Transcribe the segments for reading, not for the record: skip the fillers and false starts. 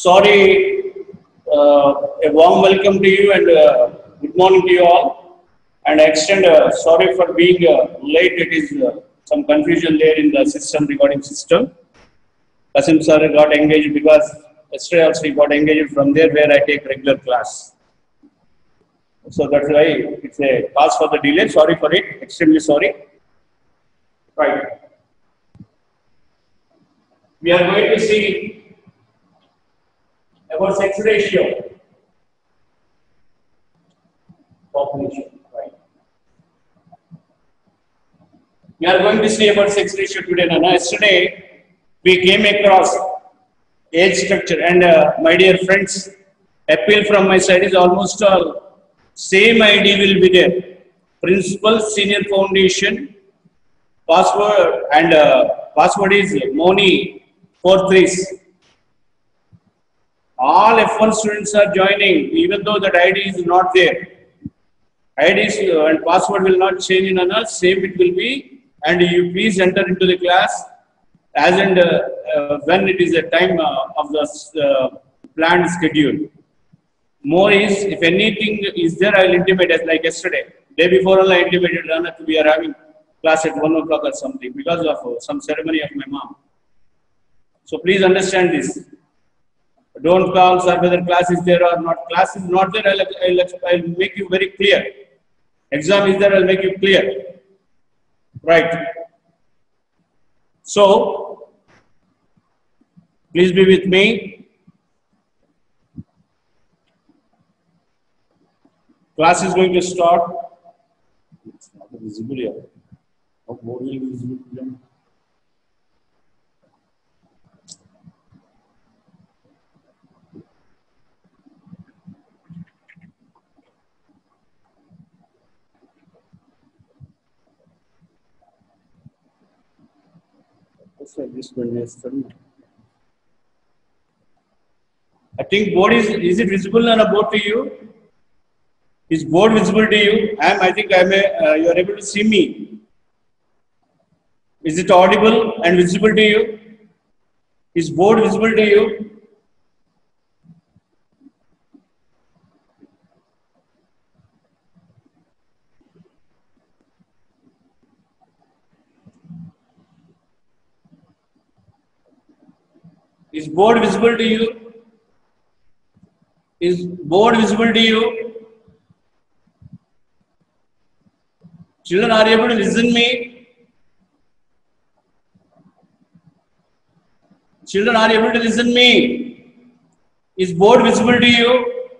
Sorry, a warm welcome to you and good morning to you all. And I extend sorry for being late. It is some confusion there in the system, recording system. Kasim sir got engaged because yesterday also he got engaged from there where I take regular class. So that's why it's a cause for the delay. Sorry for it. Extremely sorry. Right. We are going to see about sex ratio population, right? We are going to see about sex ratio today. Now, yesterday we came across age structure, and my dear friends, appeal from my side is almost all same ID will be there. Principal, senior foundation, password, and password is Moni 43s. All F1 students are joining, even though that ID is not there. IDs and password will not change in us, same it will be, and you please enter into the class as and when it is a time of the planned schedule. More is, if anything is there, I will intimate as like yesterday. Day before all I intimated that we are having class at 1 o'clock or something because of some ceremony of my mom. So please understand this. Don't call sir whether class is there or not. Class is not there, I'll make you very clear. Exam is there, I'll make you clear. Right. So, please be with me. Class is going to start. It's not visible here. How more will be visible to them? I think board is it visible on a board to you? Is board visible to you? I think you are able to see me. Is it audible and visible to you? Is board visible to you? Is board visible to you? Is board visible to you? Children, are you able to listen me? Children, are you able to listen me? Is board visible to you?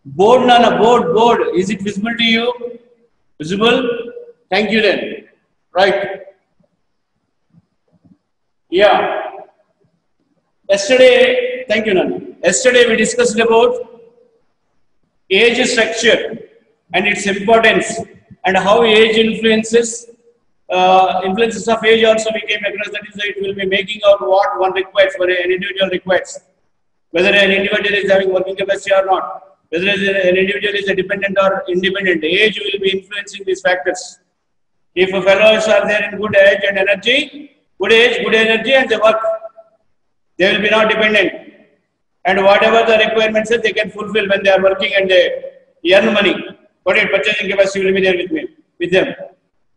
Board, Nana, board. Is it visible to you? Visible? Thank you then. Right. Yeah. Yesterday, thank you, Nana. Yesterday we discussed about age structure and its importance and how age influences of age also we came across. That is, it will be making out what one requires, for an individual requires. Whether an individual is having working capacity or not, whether an individual is a dependent or independent, age will be influencing these factors. If fellows are there in good age and energy, good age, good energy, and they work, they will be not dependent. And whatever the requirements are, they can fulfill when they are working and they earn money. But purchasing capacity will be there with them.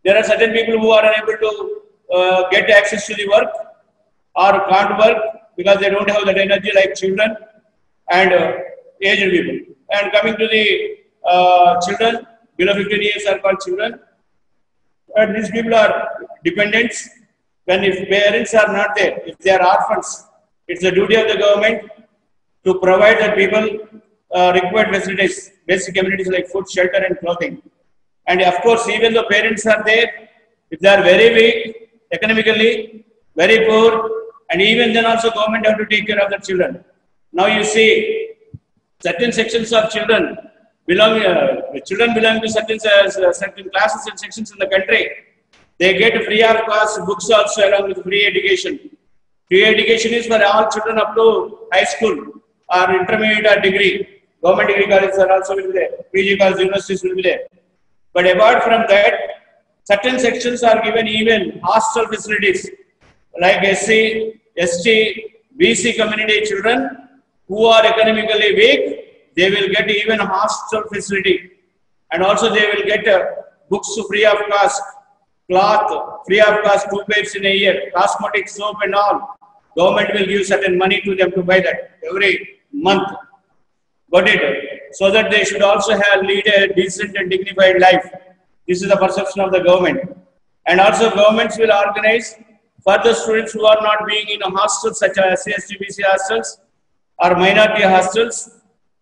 There are certain people who are unable to get access to the work or can't work because they don't have that energy like children and aged people. And coming to the children, below 15 years are called children. And these people are dependents. When if parents are not there, if they are orphans, it's the duty of the government to provide the people required facilities, basic amenities like food, shelter and clothing. And of course, even though parents are there, if they are very weak, economically, very poor, and even then also government have to take care of the children. Now you see, certain sections of children belong to certain classes and sections in the country. They get free of cost books also along with free education. Free education is for all children up to high school or intermediate or degree. Government degree colleges are also will be there. PG colleges, universities will be there. But apart from that, certain sections are given even hostel facilities like SC, ST, BC community children who are economically weak. They will get even hostel facility, and also they will get books free of cost, cloth free of cost, 2 pairs in a year, cosmetic soap and all. Government will give certain money to them to buy that every month. Got it? So that they should also lead a decent and dignified life. This is the perception of the government. And also governments will organize for the students who are not being in a hostels such as SC, BC hostels or minority hostels.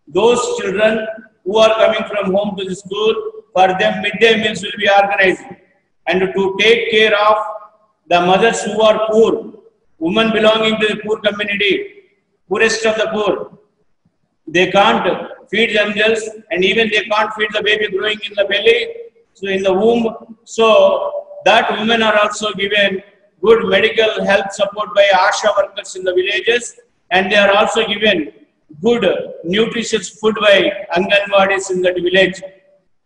Those children who are coming from home to the school, for them midday meals will be organized. And to take care of the mothers who are poor, women belonging to the poor community, poorest of the poor, they can't feed themselves and even they can't feed the baby growing in the belly, so in the womb. So that women are also given good medical health support by ASHA workers in the villages, and they are also given good nutritious food by Anganwadis in that village,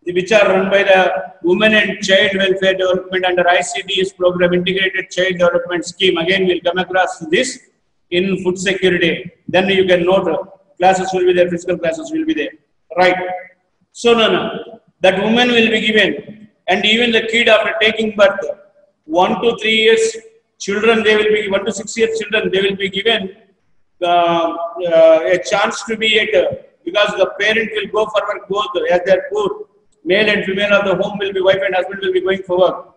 which are run by the Women and Child Welfare Development under ICD's program, Integrated Child Development Scheme. Again, we'll come across this in food security. Then you can note classes will be there, physical classes will be there. Right. So, that woman will be given, and even the kid after taking birth, 1 to 3 years children, they will be 1 to 6 years children, they will be given a chance to be at, because the parent will go for work both as they are poor. Male and female of the home will be, wife and husband will be going for work.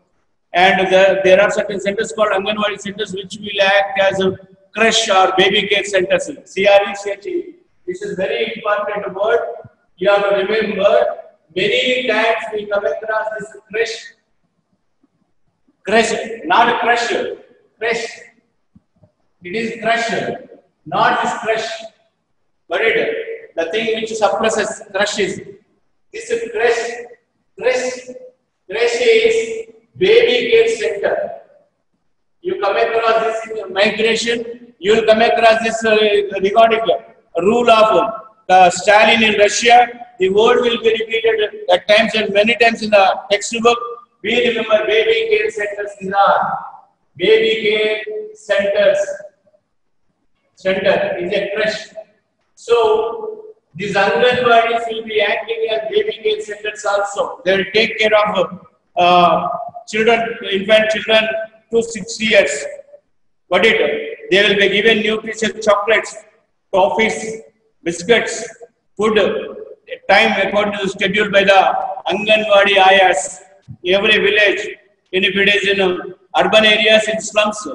And there are certain centers called Anganwadi centers which will act as a creche or baby care centers. CRE. This is very important word. You have to remember, many times we come across this creche. Creche, not a creche. Creche. It is creche, not this creche. But the thing which suppresses creche is this is creche. Creche is baby care center. You come across this in migration, you will come across this regarding rule of Stalin in Russia. The word will be repeated at times and many times in the textbook. We remember baby care centers in our baby care centers. Center is a creche. So these Anganwadis will be acting as baby care centers also. They will take care of children, infant children to 6 years. What it? They will be given nutritious chocolates, toffees, biscuits, food, time according to the schedule by the Anganwadi Ayas. Every village, and if it is in urban areas, in slums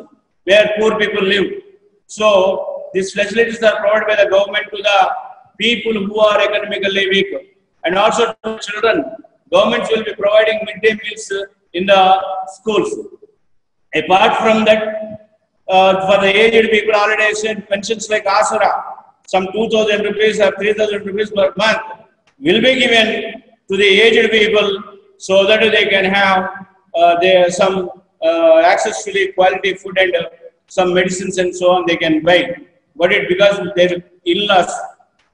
where poor people live. So these facilities are provided by the government to the people who are economically weak, and also to children. Governments will be providing midday meals in the schools. Apart from that, for the aged people, holidays and pensions like Asura, some 2,000 rupees or 3,000 rupees per month will be given to the aged people so that they can have some access to the quality food and some medicines and so on they can buy. But because their in-laws,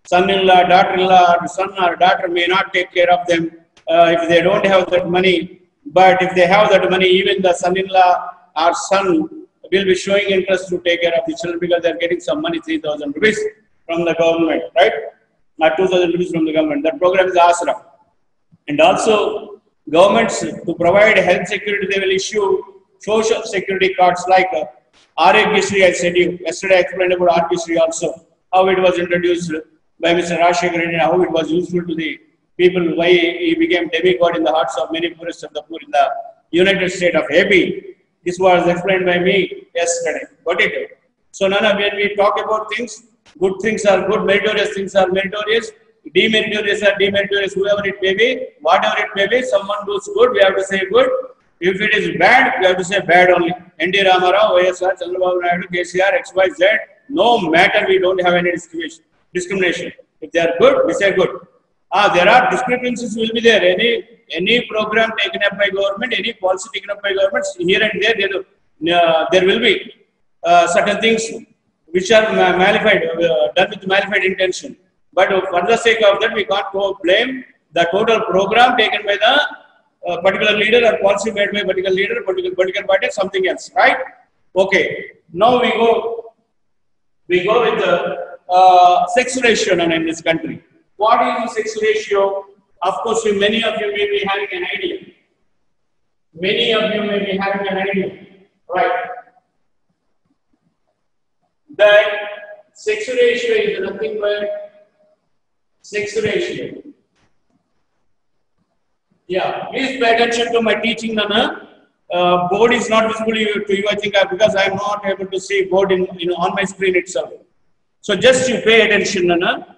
son-in-law, daughter-in-law, son or daughter may not take care of them if they don't have that money. But if they have that money, even the son-in-law or son will be showing interest to take care of the children because they are getting some money, 3,000 rupees from the government, right? Not 2,000 rupees from the government. That program is Asra. And also, governments to provide health security, they will issue social security cards like Arogyasri. I said you yesterday. I explained about Arogyasri also, how it was introduced by Mr. Rajshekar Reddy, how it was useful to the people, why he became demigod in the hearts of many poorest of the poor in the United States of AP. This was explained by me yesterday. Got it? So, Nana, when we talk about things, good things are good, meritorious things are meritorious, demeritorious are demeritorious, whoever it may be, whatever it may be. Someone does good, we have to say good. If it is bad, we have to say bad only. N.T. Ramarao, OSR, Chandrababu Naidu, KCR, XYZ, no matter, we don't have any discrimination. If they are good, we say good. There are discrepancies will be there. Any program taken up by government, any policy taken up by governments, here and there will be certain things which are malified, done with malified intention. But for the sake of that, we can't blame the total program taken by the particular leader or policy made by particular leader, political party, something else, right? Okay. Now we go with the sex ratio in this country. What is the sex ratio? Of course, many of you may be having an idea. Many of you may be having an idea, right? That sex ratio is nothing but sex ratio. Yeah, please pay attention to my teaching, Nana. Board is not visible to you, I think, because I am not able to see board on my screen itself. So just you pay attention, Nana.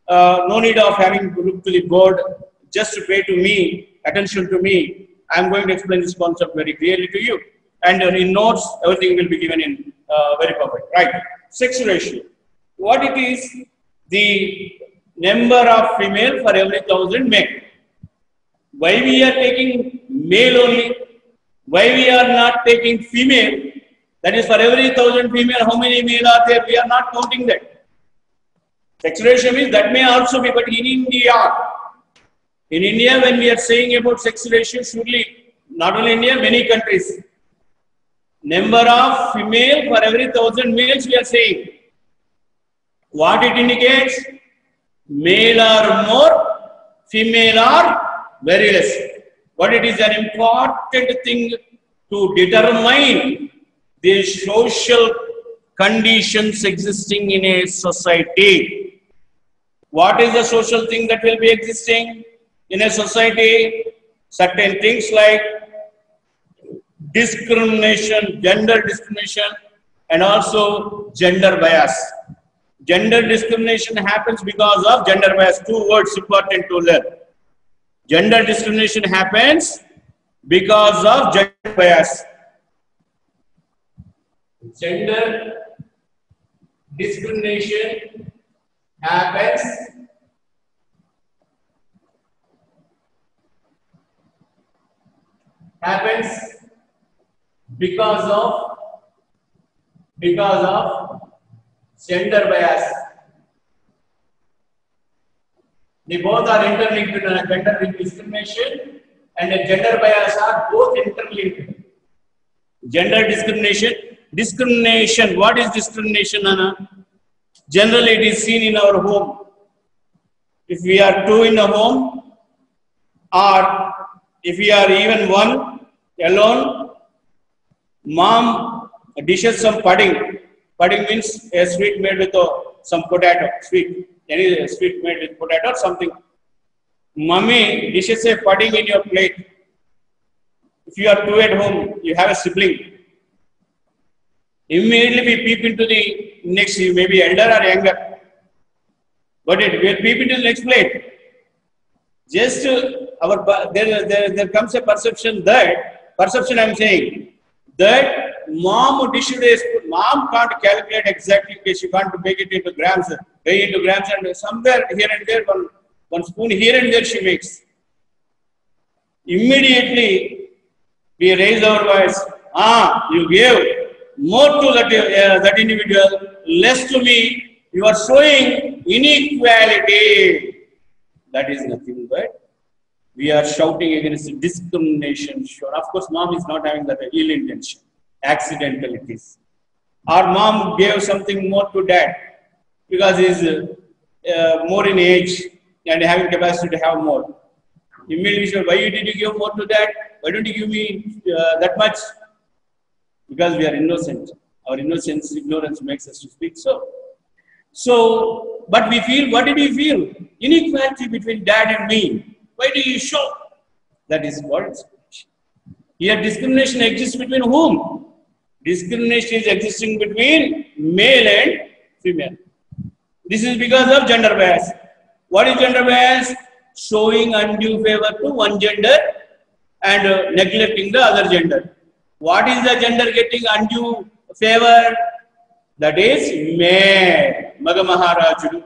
No need of having to look to the board. Just to pay attention to me. I am going to explain this concept very clearly to you. And in notes, everything will be given in very perfect. Right? Sex ratio. What it is? The number of female for every 1,000 male. Why we are taking male only? Why we are not taking female? That is, for every 1,000 female, how many male are there? We are not counting that. Sex ratio means that may also be, but in India, when we are saying about sex ratio, surely not only India, many countries, number of female for every 1,000 males we are saying. What it indicates? Male are more, female are very less. But it is an important thing to determine the social conditions existing in a society. What is the social thing that will be existing in a society? Certain things like discrimination, gender discrimination, and also gender bias. Gender discrimination happens because of gender bias. Two words important to learn. Gender discrimination happens because of gender bias. Gender discrimination happens because of gender bias. They both are interlinked. Gender discrimination and gender bias are both interlinked. Gender discrimination. What is discrimination, Anna? Generally, it is seen in our home. If we are two in a home, or if we are even one alone, mom dishes some pudding. Pudding means a sweet made with some potato. Any sweet made with potato or something. Mummy dishes a pudding in your plate. If you are two at home, you have a sibling. Immediately we peep into the next, you may be elder or younger. But it will peep into the next plate. Just there comes a perception I am saying, that mom can't calculate exactly, she can't make it into grams, and somewhere here and there, one spoon here and there she makes. Immediately we raise our voice. You gave more to that individual, less to me. You are showing inequality. That is nothing but we are shouting against discrimination. Sure, of course, mom is not having that ill intention. Accidental it is. Or mom gave something more to dad because he is more in age and having capacity to have more. Immediately, why did you give more to dad? Why don't you give me that much? Because we are innocent. Our ignorance makes us to speak so. So, but we feel, what did we feel? Inequality between dad and me. Why do you show? That is what discrimination. Here discrimination exists between whom? Discrimination is existing between male and female. This is because of gender bias. What is gender bias? Showing undue favor to one gender and neglecting the other gender. What is the gender getting undue favor? That is male. Maga Maharajudu.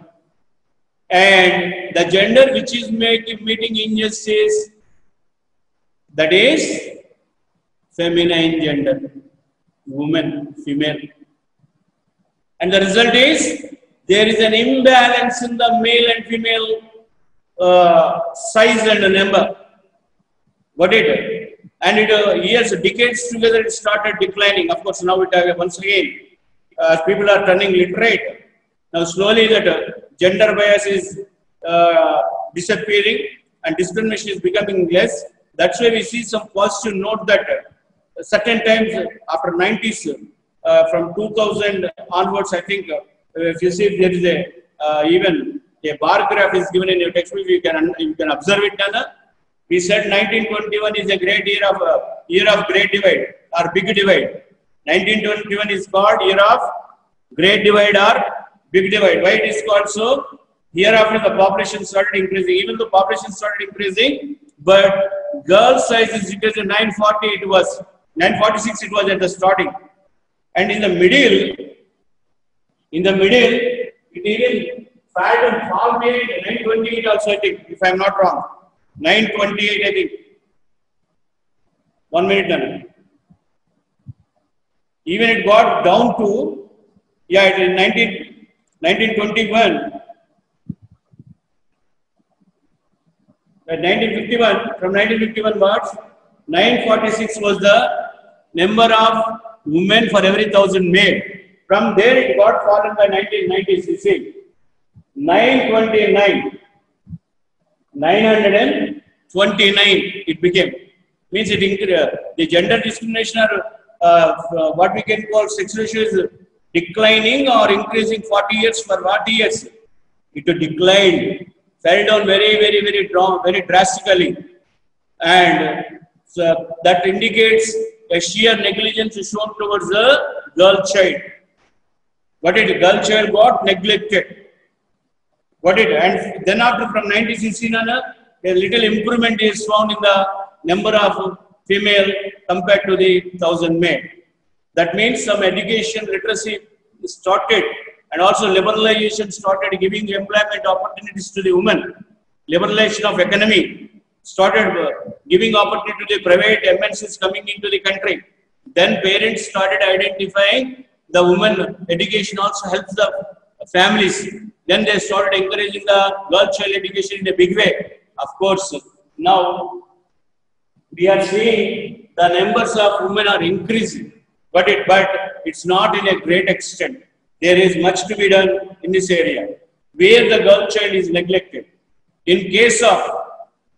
And the gender which is meeting injustice, that is feminine gender, woman, female. And the result is there is an imbalance in the male and female size and number. Got it? And it years, decades together, it started declining. Of course, now it once again, people are turning literate. Now slowly that gender bias is disappearing and discrimination is becoming less. That's why we see some positive note that certain times after 90s, from 2000 onwards, I think, if you see there is a even a bar graph is given in your textbook, you can observe it. We said 1921 is a great year of great divide or big divide. 1921 is called year of great divide or big divide. Why it is called so? Hereafter the population started increasing. Even though population started increasing, but girl size is because in 940 it was 946 it was at the starting, and in the middle it even fell and fall made 928 also, I think, if I am not wrong. 928, I think. 1 minute done. Even it got down to, yeah, it is 1921. At 1951, from 1951 onwards, 946 was the number of women for every 1,000 male. From there it got fallen by 1990s, you see. 929 it became. Means it the gender discrimination or what we can call sex ratio is declining or increasing 40 years for 40 years. It declined, fell down very drastically, and so that indicates a sheer negligence is shown towards the girl child. What it girl child got neglected. What it, and then after from 1960, a little improvement is found in the number of female compared to the 1,000 male. That means some education literacy started, and also liberalization started giving employment opportunities to the women. Liberalization of economy started giving opportunity to the private MNCs coming into the country. Then parents started identifying the women education also helps the families. Then they started encouraging the girl child education in a big way. Of course, now we are seeing the numbers of women are increasing, but it's not in a great extent. There is much to be done in this area where the girl child is neglected. In case of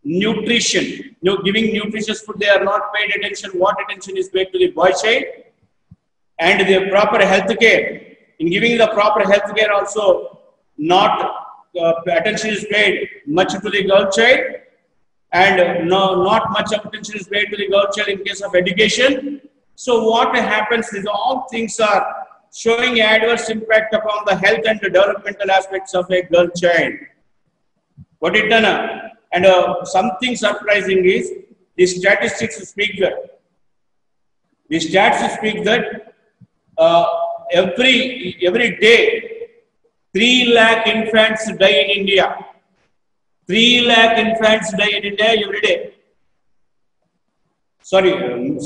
nutrition, giving nutritious food, they are not paid attention. What attention is paid to the boy child? And the proper health care. In giving the proper health care also, not attention is paid much to the girl child, and not much attention is paid to the girl child in case of education. So what happens is all things are showing adverse impact upon the health and the developmental aspects of a girl child. What it done? And something surprising is the statistics speak that. The stats speak that every day 3 lakh infants die in India. 3 lakh infants die in India every day. Sorry, 3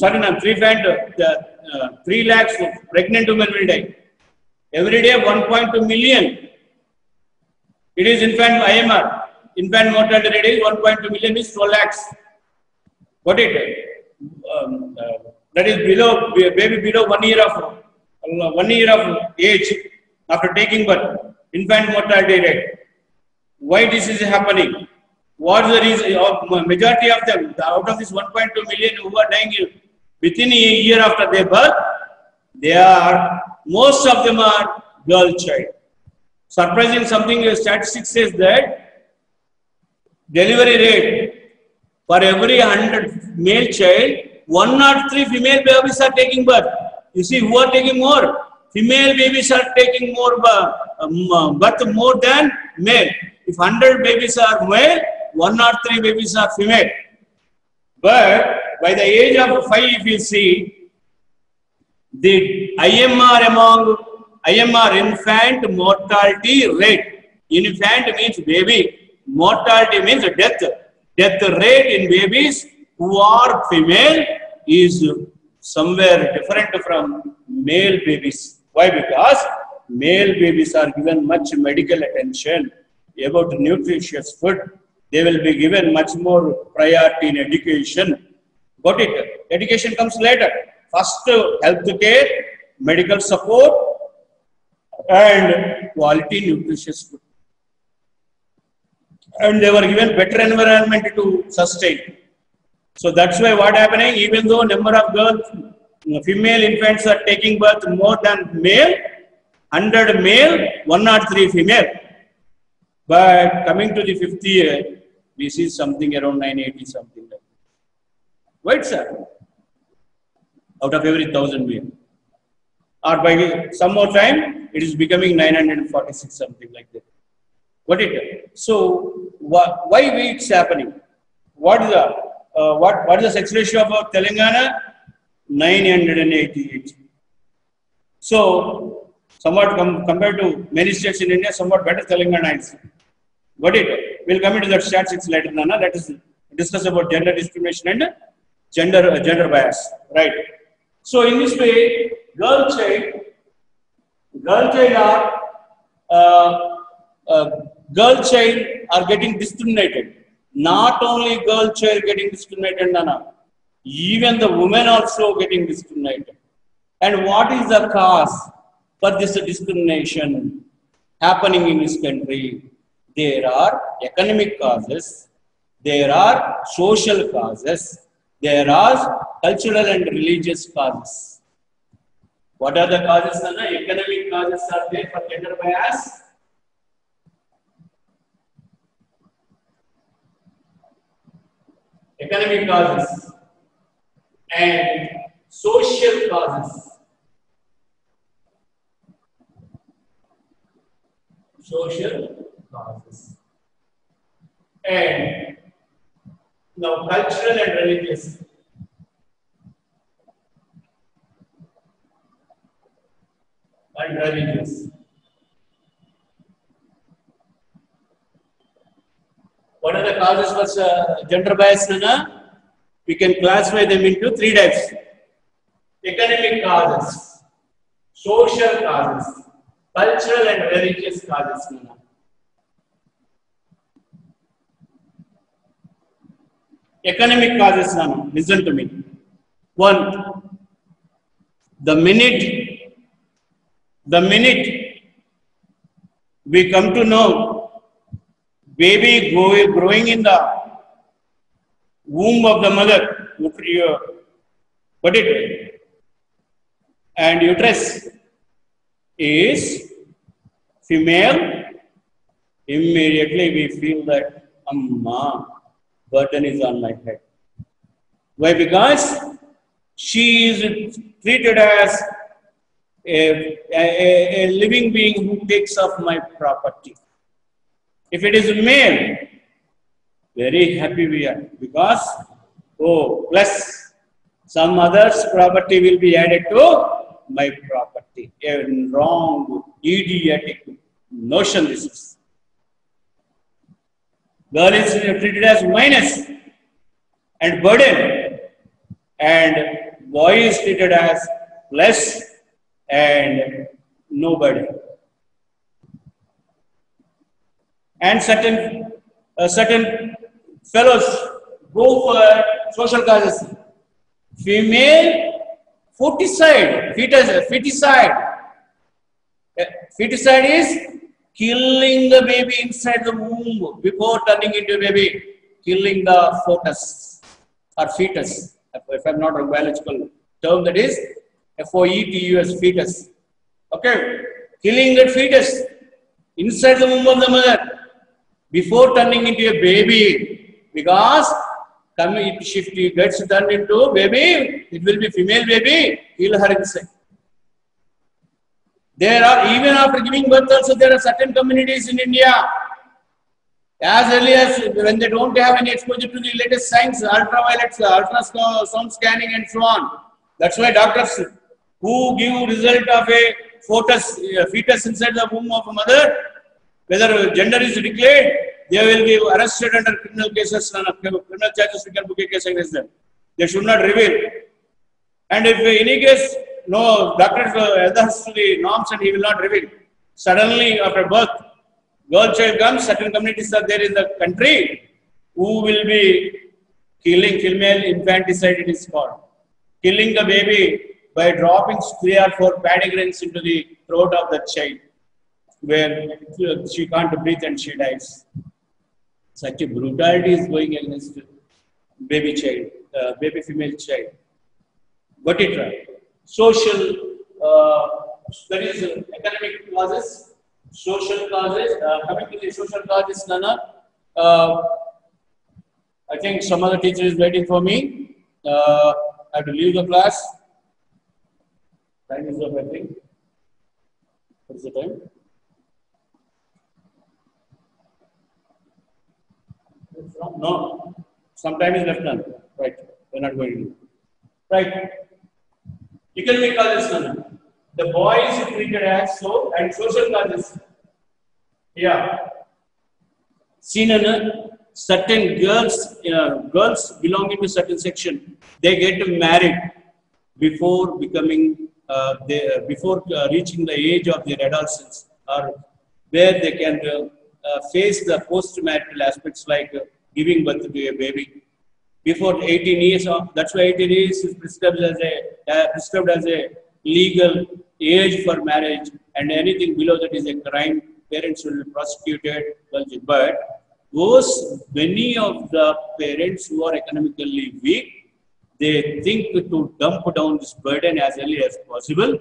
lakhs pregnant women will die. Every day 1.2 million. It is infant IMR. Infant mortality rate is 1.2 million is 12 lakhs. What it? That is below baby below 1 year of age after taking birth. Infant mortality rate. Why this is happening? What is the reason? Majority of them, out of this 1.2 million who are dying within a year after their birth, most of them are girl child. Surprising something, statistics says that delivery rate for every 100 male child, 103 female babies are taking birth. You see, who are taking more? Female babies are taking more birth more than male. If 100 babies are male, 103 babies are female. But by the age of 5, if you see, the IMR infant mortality rate, Infant means baby. Mortality means death. Death rate in babies who are female is somewhere different from male babies. Why? Because male babies are given much medical attention about nutritious food. They will be given much more priority in education. Got it? Education comes later. First, health care, medical support, and quality nutritious food. And they were given better environment to sustain. So that's why what happening, even though number of girls, female infants are taking birth more than male, 100 male, 103 female. But coming to the 50th year, we see something around 980 something like that. Right, sir? Out of every 1,000 male. Or by some more time, it is becoming 946 something like that. What it? So why it's happening? What is the sex ratio of Telangana? 988. So somewhat compared to many states in India, somewhat better Telangana is. Got it? We'll come into that statistics later, Nana. Let us discuss about gender discrimination and gender bias. Right. So in this way, girl child are getting discriminated. Not only girl child getting discriminated, Nana, even the women also getting discriminated. And what is the cause for this discrimination happening in this country? There are economic causes, there are social causes, there are cultural and religious causes. What are the causes, Nana? Economic causes are there for gender bias. Economic causes and social causes. Social causes. And now cultural and religious. And religious. What are the causes for gender bias, Nana? We can classify them into 3 types. Economic causes, social causes, cultural and religious causes, Nana. Economic causes, Nana. Listen to me. 1. The minute we come to know baby growing in the womb of the mother, and uterus is female, immediately we feel that Amma, burden is on my head. Why? Because she is treated as a living being who takes off my property. If it is male, very happy we are, because plus some others' property will be added to my property. A wrong, idiotic notion this is. Girl is treated as minus and burden, and boy is treated as plus and nobody. And certain fellows go for social causes. Female feticide. Feticide is killing the baby inside the womb before turning into a baby. Killing the fetus or fetus. If I'm not a biological term, that is FOETUS, fetus. Okay, killing that fetus inside the womb of the mother before turning into a baby, because if she gets turned into a baby, it will be female baby, kill her inside. There are, even after giving birth also, there are certain communities in India, as early as when they don't have any exposure to the latest science, ultraviolet, ultrasound scanning and so on. That's why doctors who give result of a fetus inside the womb of a mother, whether gender is declared, they will be arrested under criminal cases, criminal charges we can book a case against them. They should not reveal. And if in any case, no, doctor adheres to the norms and he will not reveal. Suddenly after birth, girl child comes, certain communities are there in the country who will be killing, female infanticide it is called. Killing the baby by dropping 3 or 4 paddy grains into the throat of the child, where she can't breathe and she dies. Such a brutality is going against baby child, baby female child. Got it right? Social, that is economic causes, social causes. Coming to the social causes, Nana, I think some other teacher is waiting for me. I have to leave the class. Time is up, I think. What is the time? No, some time is left now. Right, we're not going to do. Right. Economic causes, Nana. The boy is treated as so, and social causes. Yeah. Seen in certain girls, girls belonging to certain section, they get married before becoming, before reaching the age of their adolescence, or where they can face the post-marital aspects like giving birth to a baby. Before 18 years, that's why 18 years is prescribed as a legal age for marriage, and anything below that is a crime. Parents will be prosecuted. But many of the parents who are economically weak, they think to dump down this burden as early as possible.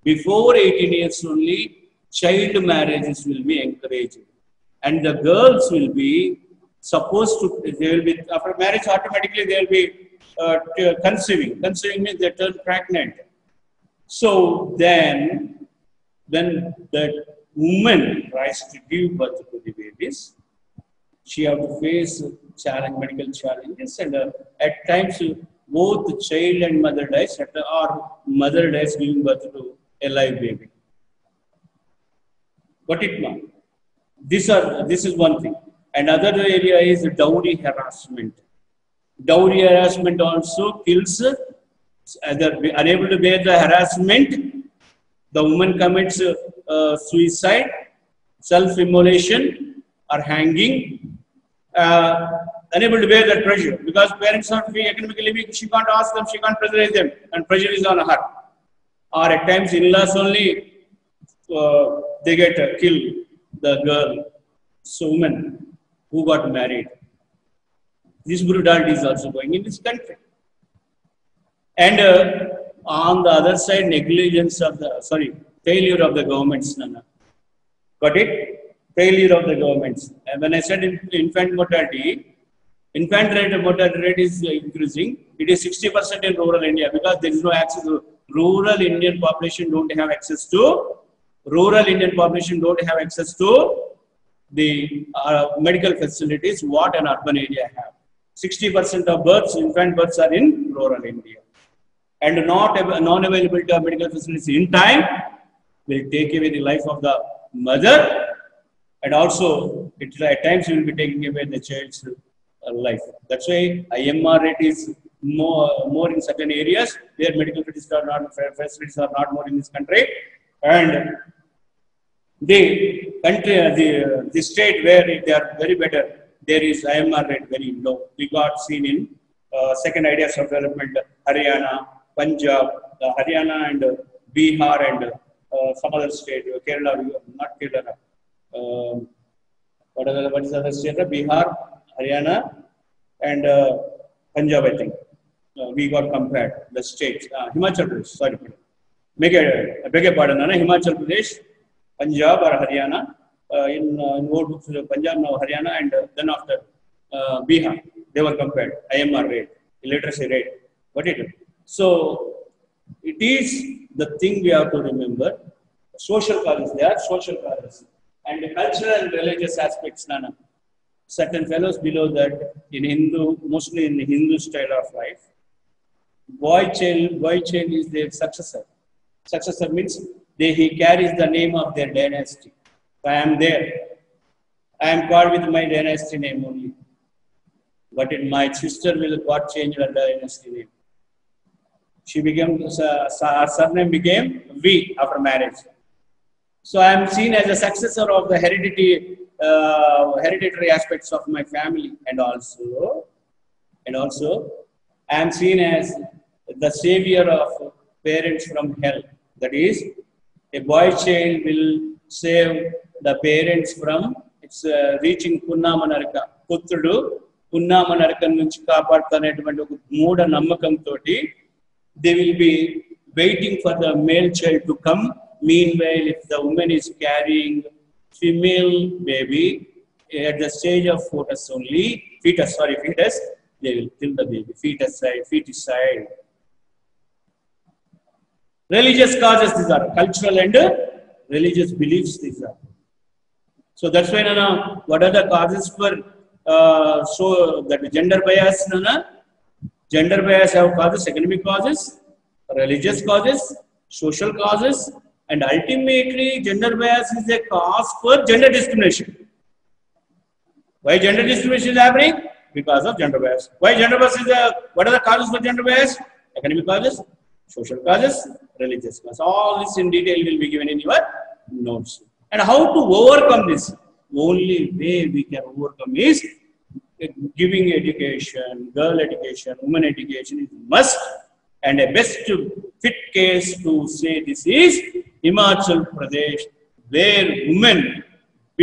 Before 18 years only, child marriages will be encouraged, and the girls will be supposed to, they will be, after marriage automatically they will be conceiving. Conceiving means they turn pregnant. So then, when that woman tries to give birth to the babies, she has to face medical challenges, and at times both the child and mother dies, or mother dies giving birth to a live baby. Got it now? This is one thing. Another area is dowry harassment. Dowry harassment also kills, either unable to bear the harassment, the woman commits suicide, self-immolation, or hanging. Unable to bear that pressure because parents are economically weak. She can't ask them, she can't pressurize them, and pressure is on her. Or at times, in-laws only they get kill the girl, so woman who got married. This brutality is also going in this country. And on the other side, negligence of the, failure of the governments, Nana. Got it? Failure of the governments. And when I said infant mortality rate is increasing. It is 60% in rural India because there is no access to rural Indian population don't have access to the medical facilities what an urban area have. 60% of births, infant births are in rural India. And non-availability of medical facilities in time will take away the life of the mother, and also at times it will be taking away the child's life. That's why IMR rate is more in certain areas where medical facilities are not more in this country, and the state where they are very better, there is IMR rate very low. We got seen in second ideas of development, Haryana, Punjab, Haryana and Bihar and some other state, Kerala, not Kerala. What is the other state? Bihar, Haryana, and Punjab, I think. We got compared the states. Himachal Pradesh, sorry. I beg your pardon, Himachal Pradesh, Punjab or Haryana. In old books, Punjab, now Haryana, and then after Bihar, they were compared. IMR rate, illiteracy rate. What it is? So it is the thing we have to remember. Social causes, they are social causes. And the cultural and religious aspects, Nana. Certain fellows below that in Hindu, mostly in the Hindu style of life, boy child is their successor. Successor means he carries the name of their dynasty. If I am there, I am called with my dynasty name only. But my sister will got changed her dynasty name. She became, her surname became V after marriage. So I am seen as a successor of the hereditary aspects of my family, and also I am seen as the savior of parents from hell. That is, a boy child will save the parents from reaching Punnamanaraka. Putrudu Punnamanaraka nunchi kaapadtaneటువంటి ఒక మూఢ నమ్మకంతోటి they will be waiting for the male child to come. Meanwhile, if the woman is carrying female baby at the stage of fetus, they will kill the baby. Feticide. Religious causes, these are cultural and religious beliefs, these are. So that's why, Nana, what are the causes for so that gender bias, Nana? Gender bias have causes, economic causes, religious causes, social causes, and ultimately gender bias is a cause for gender discrimination. Why gender discrimination is happening? Because of gender bias. Why gender bias is what are the causes for gender bias? Economic causes, social causes, religious causes. All this in detail will be given in your notes. And how to overcome this? Only way we can overcome is giving education, girl education, woman education is must, and a best fit case to say this is Himachal Pradesh, where women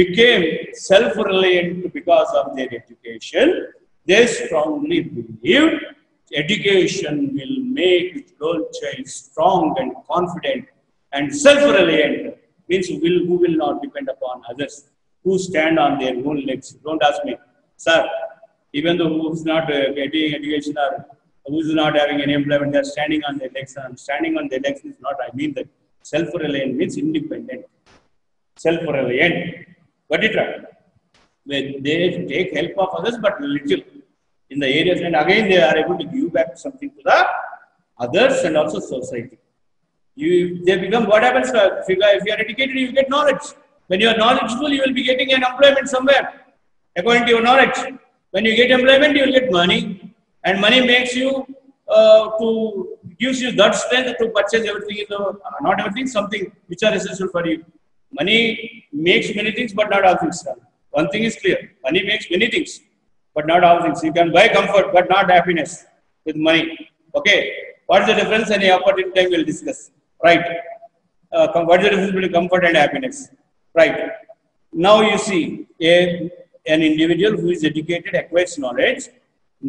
became self-reliant because of their education. They strongly believed education will make the girl child strong and confident and self-reliant, means who will not depend upon others, who stand on their own legs. Don't ask me, sir, even though who is not getting education or who is not having any employment, they are standing on their legs. And standing on their legs is not, I mean that self-reliant means independent. Self-reliant. What it right? When they take help of others, but little in the areas, and again they are able to give back something to the others and also society. They become, what happens, if you are educated, you get knowledge. When you are knowledgeable, you will be getting an employment somewhere, according to your knowledge. When you get employment, you will get money, and money makes you, gives you that strength to purchase everything, not everything, something which are essential for you. Money makes many things, but not all things. One thing is clear, money makes many things, but not all things. You can buy comfort, but not happiness with money. Okay, what is the difference? Any opportunity time we'll discuss. Right. What is the difference between comfort and happiness? Right. Now you see, an individual who is educated acquires knowledge.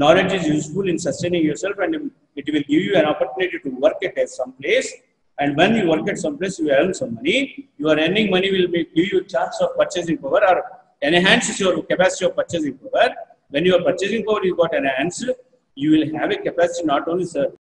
Knowledge is useful in sustaining yourself, and it will give you an opportunity to work at some place. And when you work at some place, you earn some money. Your earning money will give you a chance of purchasing power, or enhances your capacity of purchasing power. When your purchasing power is got enhanced, you will have a capacity not only